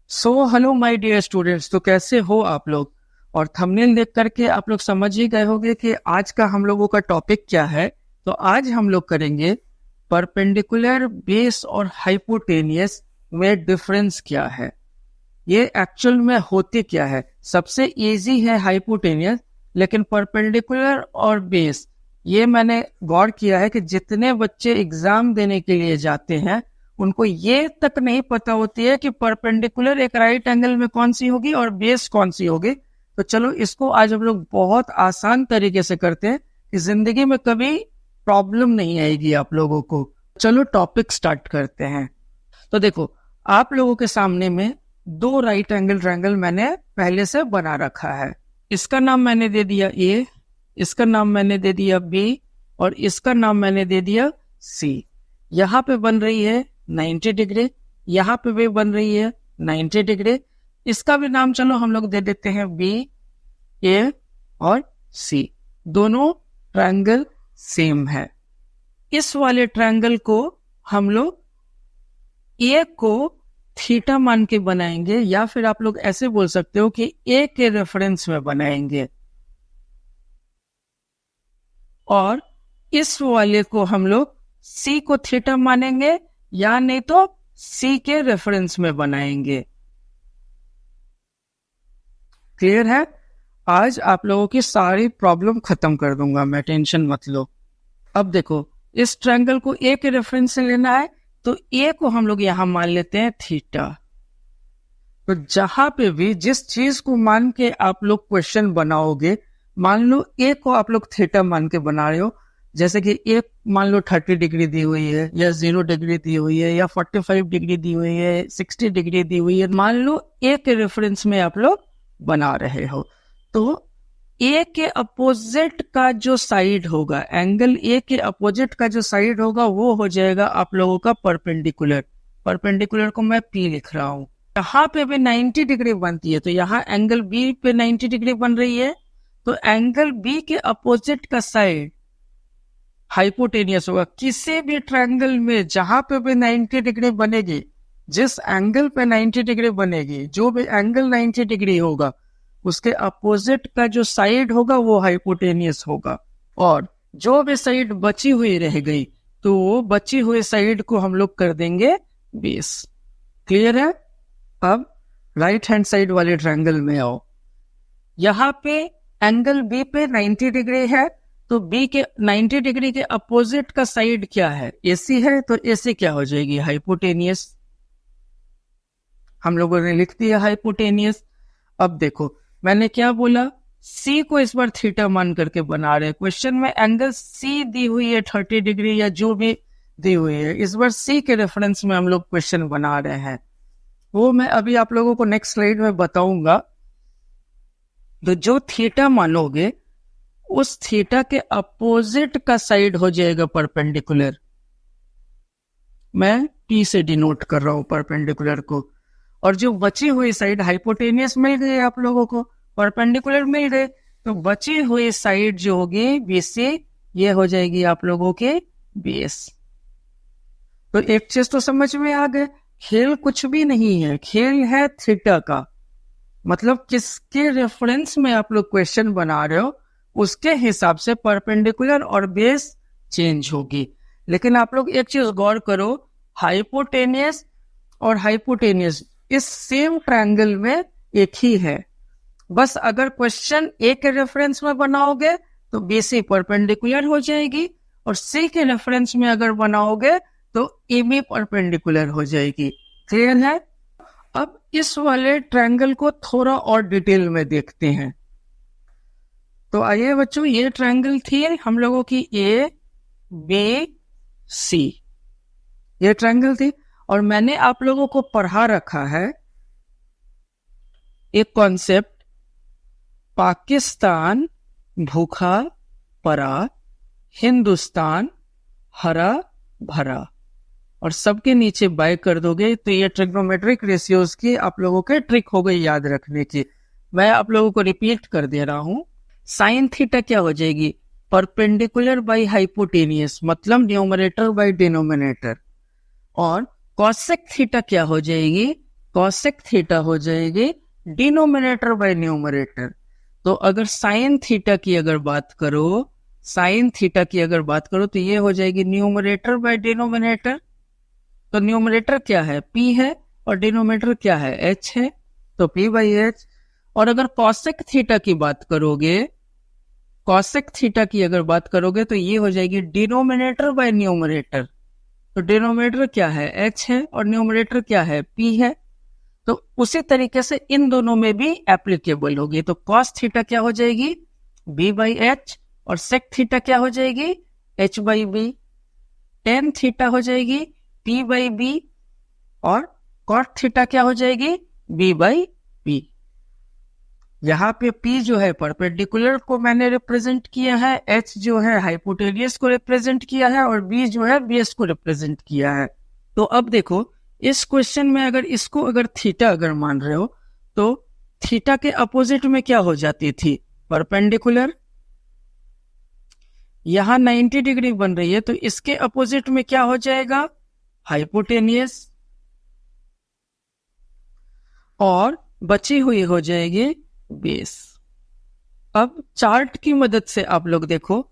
Hello my dear students. तो कैसे हो आप लोग? और थंबनेल देख करके आप लोग समझ ही गए होंगे कि आज का हम लोगों का टॉपिक क्या है। तो आज हम लोग करेंगे परपेंडिकुलर बेस और हाइपोटेनियस में डिफरेंस क्या है, ये एक्चुअल में होते क्या है। सबसे इजी है हाइपोटेनियस, लेकिन परपेंडिकुलर और बेस ये मैंने गौर किया है कि जितने बच्चे एग्जाम देने के लिए जाते हैं उनको ये तक नहीं पता होती है कि परपेंडिकुलर एक राइट एंगल में कौन सी होगी और बेस कौन सी होगी। तो चलो इसको आज हम लोग बहुत आसान तरीके से करते हैं कि जिंदगी में कभी प्रॉब्लम नहीं आएगी आप लोगों को। चलो टॉपिक स्टार्ट करते हैं। तो देखो, आप लोगों के सामने में दो राइट एंगल ट्रायंगल मैंने पहले से बना रखा है। इसका नाम मैंने दे दिया ए, इसका नाम मैंने दे दिया बी और इसका नाम मैंने दे दिया सी। यहाँ पे बन रही है 90 डिग्री, यहाँ पे भी बन रही है 90 डिग्री। इसका भी नाम चलो हम लोग दे देते हैं बी, ए और सी। दोनों ट्रायंगल सेम है। इस वाले ट्रायंगल को हम लोग ए को थीटा मान के बनाएंगे, या फिर आप लोग ऐसे बोल सकते हो कि ए के रेफरेंस में बनाएंगे, और इस वाले को हम लोग सी को थीटा मानेंगे या नहीं तो सी के रेफरेंस में बनाएंगे। क्लियर है? आज आप लोगों की सारी प्रॉब्लम खत्म कर दूंगा मैं, टेंशन मत लो। अब देखो, इस ट्रायंगल को ए के रेफरेंस से लेना है तो ए को हम लोग यहां मान लेते हैं थीटा। तो जहां पे भी जिस चीज को मान के आप लोग क्वेश्चन बनाओगे, मान लो ए को आप लोग थीटा मान के बना रहे हो, जैसे कि ए मान लो 30 डिग्री दी हुई है या 0 डिग्री दी हुई है या 45 डिग्री दी हुई है, 60 डिग्री दी हुई है, मान लो ए के रेफरेंस में आप लोग बना रहे हो, तो ए के अपोजिट का जो साइड होगा, एंगल ए के अपोजिट का जो साइड होगा वो हो जाएगा आप लोगों का परपेंडिकुलर। परपेंडिकुलर को मैं पी लिख रहा हूं। यहाँ पे भी 90 डिग्री बनती है, तो यहाँ एंगल बी पे 90 डिग्री बन रही है, तो एंगल बी के अपोजिट का साइड हाइपोटेनियस होगा। किसी भी ट्रायंगल में जहां पे भी 90 डिग्री बनेगी, जिस एंगल पे 90 डिग्री बनेगी, जो भी एंगल 90 डिग्री होगा उसके अपोजिट का जो साइड होगा वो हाइपोटेनियस होगा, और जो भी साइड बची हुई रह गई तो वो बची हुई साइड को हम लोग कर देंगे बेस। क्लियर है? अब राइट हैंड साइड वाले ट्रायंगल में आओ। यहाँ पे एंगल बी पे 90 डिग्री है, तो बी के 90 डिग्री के अपोजिट का साइड क्या है? एसी है, तो एसी क्या हो जाएगी? हाइपोटेनियस। हम लोगों ने लिख दिया हाइपोटेनियस। अब देखो, मैंने क्या बोला, सी को इस बार थीटा मान करके बना रहे हैं। क्वेश्चन में एंगल सी दी हुई है 30 डिग्री या जो भी दी हुई है, इस बार सी के रेफरेंस में हम लोग क्वेश्चन बना रहे हैं। वो मैं अभी आप लोगों को नेक्स्ट स्लाइड में बताऊंगा। तो जो थीटा मानोगे उस थीटा के अपोजिट का साइड हो जाएगा परपेंडिकुलर। मैं पी से डिनोट कर रहा हूं परपेंडिकुलर को, और जो बची हुई साइड हाइपोटेनियस मिल गई आप लोगों को, परपेंडिकुलर मिल गए, तो बची हुई साइड जो होगी बीसी, ये हो जाएगी आप लोगों के बेस। तो एक चीज तो समझ में आ गए, खेल कुछ भी नहीं है, खेल है थीटा का। मतलब किसके रेफरेंस में आप लोग क्वेश्चन बना रहे हो उसके हिसाब से परपेंडिकुलर और बेस चेंज होगी। लेकिन आप लोग एक चीज गौर करो, हाइपोटेनियस और हाइपोटेनियस इस सेम ट्रायंगल में एक ही है। बस अगर क्वेश्चन ए के रेफरेंस में बनाओगे तो बीसी परपेंडिकुलर हो जाएगी, और सी के रेफरेंस में अगर बनाओगे तो ए बी परपेंडिकुलर हो जाएगी। क्लियर है? अब इस वाले ट्रायंगल को थोड़ा और डिटेल में देखते हैं। तो आइए बच्चों, ये ट्रायंगल थी हम लोगों की ए बी सी, ये ट्रायंगल थी, और मैंने आप लोगों को पढ़ा रखा है एक कॉन्सेप्ट, पाकिस्तान भूखा पड़ा, हिंदुस्तान हरा भरा, और सबके नीचे बाय कर दोगे तो ये ट्रिग्नोमेट्रिक रेशियोज की आप लोगों के ट्रिक हो गई याद रखने की। मैं आप लोगों को रिपीट कर दे रहा हूं। साइन थीटा क्या हो जाएगी? परपेंडिकुलर बाय हाइपोटेनियस, मतलब न्यूमरेटर बाय डिनोमिनेटर। और कॉसेक थीटा क्या हो जाएगी? कॉसेक थीटा हो जाएगी डिनोमिनेटर बाय न्यूमरेटर। तो अगर साइन थीटा की अगर बात करो, साइन थीटा की अगर बात करो तो ये हो जाएगी न्यूमरेटर बाय डिनोमिनेटर। तो न्यूमरेटर क्या है, p है, और डिनोमिनेटर क्या है, h है, तो p बाई h। और अगर कॉसेक थीटा की बात करोगे, कॉसेक थीटा की अगर बात करोगे तो ये हो जाएगी डिनोमिनेटर बाय न्यूमरेटर। तो डिनोमिनेटर क्या है, h है, और न्यूमरेटर क्या है, p है। तो उसी तरीके से इन दोनों में भी एप्लीकेबल होगी। तो कॉस थीटा क्या हो जाएगी, b बाई एच, और सेक थीटा क्या हो जाएगी, h by B. Tan theta हो जाएगी p बाई बी, और कॉट थीटा क्या हो जाएगी, b बाई पी। यहाँ पे p जो है परपेंडिकुलर को मैंने रिप्रेजेंट किया है, h जो है हाइपोटेनियस को रिप्रेजेंट किया है, और b जो है बेस को रिप्रेजेंट किया है। तो अब देखो इस क्वेश्चन में अगर इसको अगर थीटा अगर मान रहे हो तो थीटा के अपोजिट में क्या हो जाती थी, परपेंडिकुलर। यहां 90 डिग्री बन रही है तो इसके अपोजिट में क्या हो जाएगा, हाइपोटेनियस, और बची हुई हो जाएगी बेस। अब चार्ट की मदद से आप लोग देखो,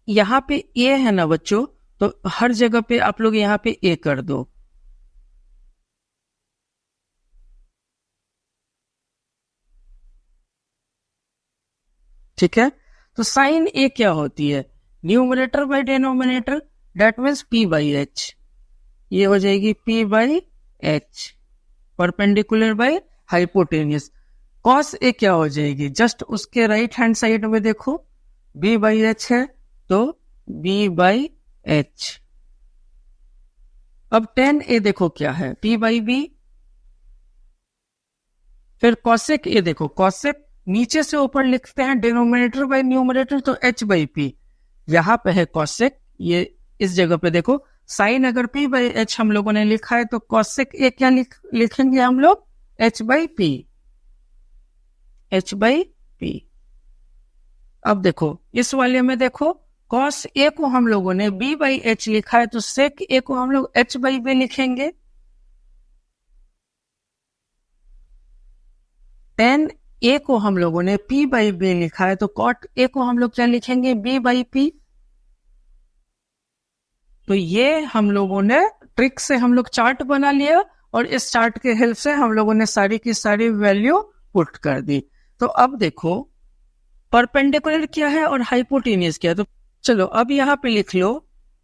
यहां पे ए है ना बच्चों, तो हर जगह पे आप लोग यहां पे ए कर दो। ठीक है, तो साइन ए क्या होती है, numerator by denominator, that means p by h. ये हो जाएगी P by h, perpendicular by hypotenuse. Cos A क्या हो जाएगी, जस्ट उसके राइट हैंड साइड में देखो, बी बाई एच है, तो बी बाई एच। अब टेन ए देखो क्या है, पी बाई बी। फिर कॉसेक ए देखो, कॉसेक नीचे से ऊपर लिखते हैं डिनोमिनेटर बाय न्यूमरेटर, तो एच बाई पी। यहां पे है कॉसेक, ये इस जगह पे देखो, साइन अगर पी बाई एच हम लोगों ने लिखा है तो कॉसेक ए क्या लिखेंगे हम लोग, H by P, H by P. अब देखो इस वाले में देखो, कॉस ए को हम लोगों ने बी बाई एच लिखा है तो सेक ए को हम लोग एच बाई बी लिखेंगे। टेन ए को हम लोगों ने पी बाई बी लिखा है तो कॉट ए को हम लोग क्या लिखेंगे, बी बाई पी। तो ये हम लोगों ने ट्रिक से हम लोग चार्ट बना लिया, और इस चार्ट के हेल्प से हम लोगों ने सारी की सारी वैल्यू पुट कर दी। तो अब देखो परपेंडिकुलर क्या है और हाइपोटेनियस क्या है। तो चलो अब यहाँ पे लिख लो,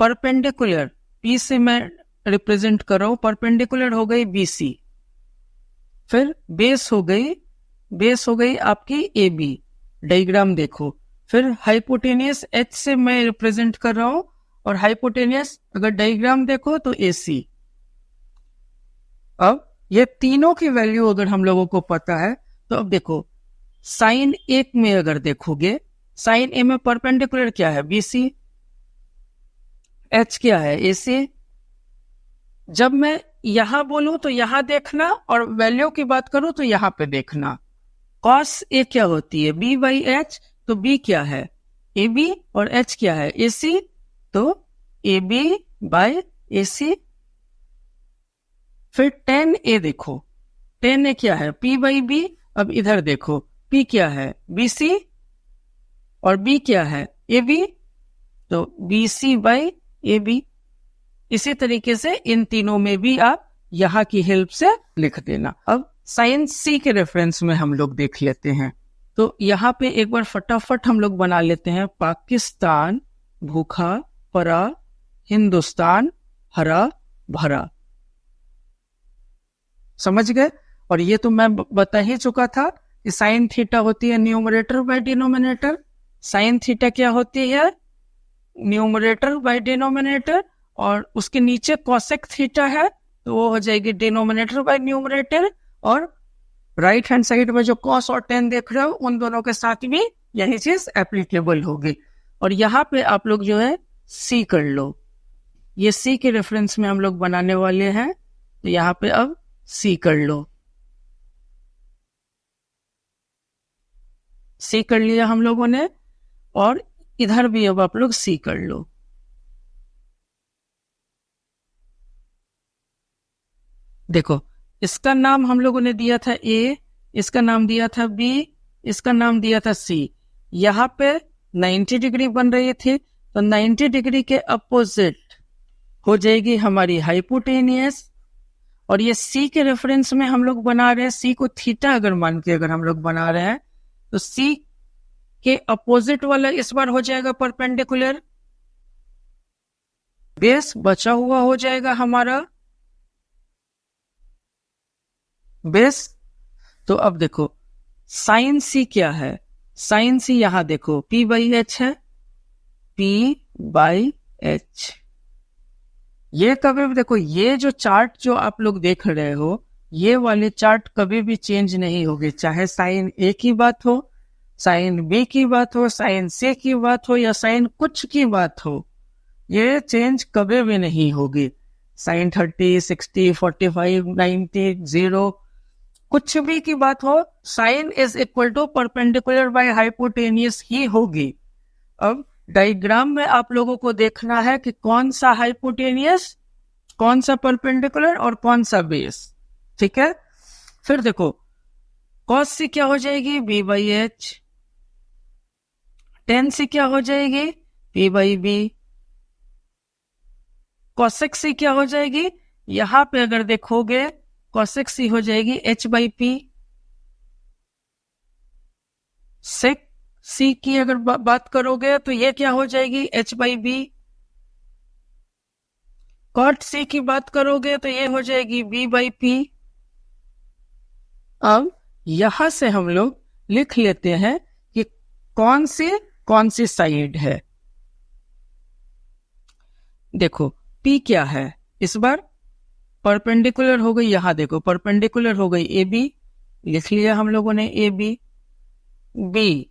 परपेंडिकुलर पी से मैं रिप्रेजेंट कर रहा हूं, परपेंडिकुलर हो गई बी सी, फिर बेस हो गई, बेस हो गई आपकी ए बी, डायग्राम देखो। फिर हाइपोटेनियस एच से मैं रिप्रेजेंट कर रहा हूं, और हाइपोटेनियस अगर डायग्राम देखो तो ए सी। अब ये तीनों की वैल्यू अगर हम लोगों को पता है तो अब देखो साइन एक में अगर देखोगे, साइन ए में परपेंडिकुलर क्या है, बी सी, एच क्या है, ए सी। जब मैं यहां बोलूं तो यहां देखना, और वैल्यू की बात करूं तो यहां पे देखना। कॉस ए क्या होती है, बी बाई एच, तो बी क्या है, ए बी, और एच क्या है, ए सी, तो A B bye A C. फिर टेन ए देखो, टेन ए क्या है, पी बाई बी। अब इधर देखो, पी क्या है, बी सी, और बी क्या है, ए बी, तो B C by A B. इसी तरीके से इन तीनों में भी आप यहां की हेल्प से लिख देना। अब साइन सी के रेफरेंस में हम लोग देख लेते हैं। तो यहाँ पे एक बार फटाफट हम लोग बना लेते हैं, पाकिस्तान भूखा परा, हिंदुस्तान हरा भरा। समझ गए। और ये तो मैं बता ही चुका था कि साइन थीटा होती है numerator by denominator. Sine theta क्या होती है, न्यूमरेटर बाय डिनोमिनेटर, और उसके नीचे कॉसेक थीटा है तो वो हो जाएगी डिनोमिनेटर बाय न्यूमरेटर, और राइट हैंड साइड में जो कॉस और टेन देख रहे हो उन दोनों के साथ भी यही चीज एप्लीकेबल होगी। और यहाँ पे आप लोग जो है सी कर लो, ये सी के रेफरेंस में हम लोग बनाने वाले हैं, तो यहाँ पे अब सी कर लो। सी कर लिया हम लोगों ने, और इधर भी अब आप लोग सी कर लो। देखो इसका नाम हम लोगों ने दिया था ए, इसका नाम दिया था बी, इसका नाम दिया था सी। यहाँ पे 90 डिग्री बन रही थी, तो 90 डिग्री के अपोजिट हो जाएगी हमारी हाइपोटेनियस। और ये सी के रेफरेंस में हम लोग बना रहे हैं, सी को थीटा अगर मान के अगर हम लोग बना रहे हैं, तो सी के अपोजिट वाला इस बार हो जाएगा परपेंडिकुलर, बेस बचा हुआ हो जाएगा हमारा बेस। तो अब देखो साइन सी क्या है, साइन सी यहां देखो P बाई एच है, P बाई एच। ये कभी भी देखो, ये जो चार्ट जो आप लोग देख रहे हो, ये वाले चार्ट कभी भी चेंज नहीं होगी, चाहे साइन ए की बात हो, साइन बी की बात हो, साइन सी की बात हो, या साइन कुछ की बात हो, ये चेंज कभी भी नहीं होगी। साइन 30, 60, 45, 90, 0 कुछ भी की बात हो, sine is equal to perpendicular by hypotenuse ही होगी। अब डायग्राम में आप लोगों को देखना है कि कौन सा हाइपोटेनियस, कौन सा परपेंडिकुलर और कौन सा बेस। ठीक है, फिर देखो कॉस सी क्या हो जाएगी, B by H. Tan C क्या हो जाएगी, P by B. Cosec C क्या हो जाएगी, यहां पे अगर देखोगे कॉसेक सी हो जाएगी H by P. Sec C की अगर बात करोगे तो ये क्या हो जाएगी, H by B. Cot C की बात करोगे तो ये हो जाएगी बी बाई पी। अब यहां से हम लोग लिख लेते हैं कि कौन सी साइड है। देखो पी क्या है, इस बार परपेंडिकुलर हो गई, यहां देखो परपेंडिकुलर हो गई ए बी, लिख लिया हम लोगों ने ए बी। बी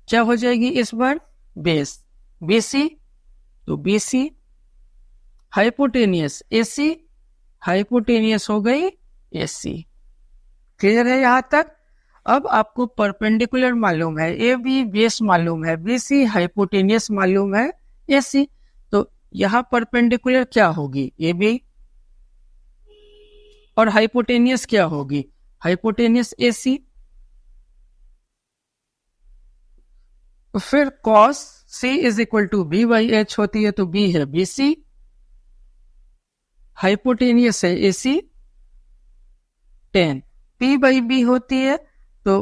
क्या हो जाएगी इस बार, बेस, बी सी, तो B C. Hypotenuse A C, hypotenuse हो गई ए सी। क्लियर है यहां तक। अब आपको परपेंडिकुलर मालूम है ए बी, बेस मालूम है बी सी, हाइपोटेनियस मालूम है ए सी, तो यहां परपेंडिकुलर क्या होगी, ए बी, और हाइपोटेनियस क्या होगी, हाइपोटेनियस ए सी। फिर cos C is equal to B by H होती है, तो बी है बी सी, हाइपोटेनियस है A C. Tan P by B होती है, तो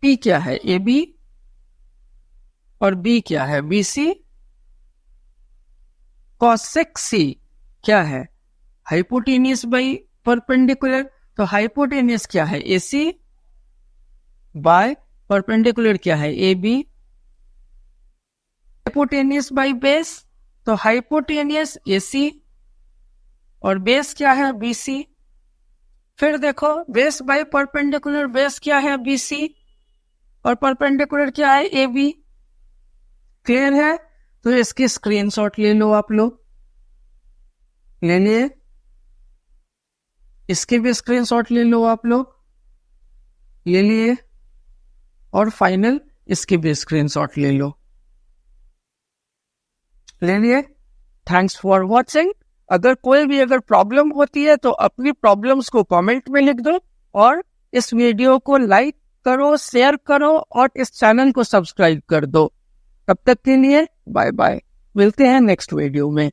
पी क्या है, ए बी, और बी क्या है, बी सी। कॉसेक सी क्या है, हाइपोटेनियस बाई परपेंडिकुलर, तो हाइपोटेनियस क्या है, ए सी, बाय परपेंडिकुलर क्या है, A B. Hypotenuse by base, तो हाइपोटेनियस ए सी, और बेस क्या है, बी सी। फिर देखो बेस बाय परपेंडिकुलर, बेस क्या है, बी सी, और परपेंडिकुलर क्या है, ए बी। क्लियर है, तो इसकी स्क्रीनशॉट ले लो आप लोग, ले लिए, इसकी भी स्क्रीनशॉट ले लो आप लोग, ले लिए, और फाइनल इसकी भी स्क्रीनशॉट ले लो, ले लिए। Thanks for watching. अगर कोई भी अगर प्रॉब्लम होती है तो अपनी प्रॉब्लम्स को कमेंट में लिख दो, और इस वीडियो को लाइक करो, शेयर करो, और इस चैनल को सब्सक्राइब कर दो। तब तक के लिए बाय बाय, मिलते हैं नेक्स्ट वीडियो में।